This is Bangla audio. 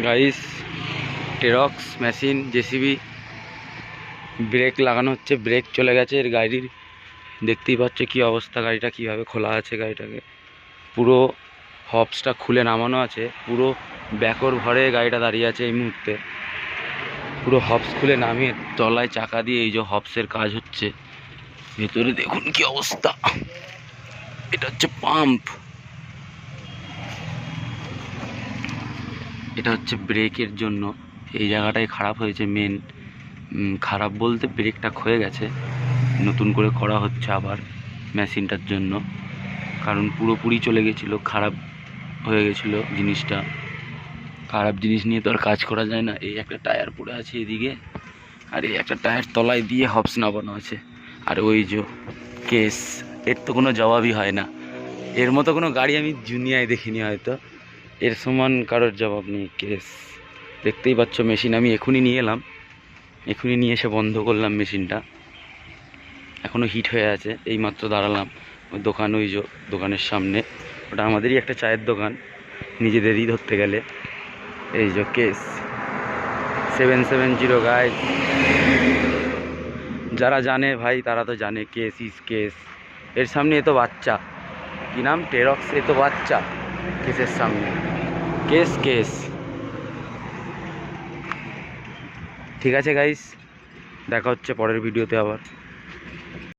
গাইস, টেরক্স মেশিন জেসিবি ব্রেক লাগানো হচ্ছে। ব্রেক চলে গেছে এর গাড়ির, দেখতেই পাচ্ছ কি অবস্থা, গাড়িটা কিভাবে খোলা আছে। গাড়িটাকে পুরো হবসটা খুলে নামানো আছে, পুরো ব্যাকর ভরে গাড়িটা দাঁড়িয়ে আছে এই মুহূর্তে। পুরো হবস খুলে নামিয়ে তলায় চাকা দিয়ে এই যে হবসের কাজ হচ্ছে। ভেতরে দেখুন কি অবস্থা। এটা হচ্ছে পাম্প, এটা হচ্ছে ব্রেকের জন্য। এই জায়গাটাই খারাপ হয়েছে মেন, খারাপ বলতে ব্রেকটা ক্ষয়ে গেছে, নতুন করে করা হচ্ছে আবার মেশিনটার জন্য। কারণ পুরোপুরি চলে গেছিলো, খারাপ হয়ে গেছিলো জিনিসটা। খারাপ জিনিস নিয়ে তো আর কাজ করা যায় না। এই একটা টায়ার পড়ে আছে এদিকে, আর এই একটা টায়ার তলায় দিয়ে হবস নামানো আছে। আর ওই যে কেস, এর তো কোনো জবাবই হয় না। এর মতো কোনো গাড়ি আমি দুনিয়ায় দেখিনি, হয়তো এর সমান কারোর জবাব নেই। কেস দেখতেই পাচ্ছ, মেশিন আমি এখনই নিয়ে এলাম, এখনই নিয়ে এসে বন্ধ করলাম মেশিনটা। এখনও হিট হয়ে আছে, এইমাত্র দাঁড়ালাম ওই দোকান, ওই যে দোকানের সামনে। ওটা আমাদেরই একটা চায়ের দোকান, নিজেদেরই ধরতে গেলে। এই যে কেস 770 গাইস, যারা জানে ভাই তারা তো জানে। Case is case. এর সামনে এ তো বাচ্চা, কি নাম, টেরক্স, এ তো বাচ্চা কেসের সামনে। Case case. ঠিক আছে গাইস, দেখা হচ্ছে পরের ভিডিওতে আবার।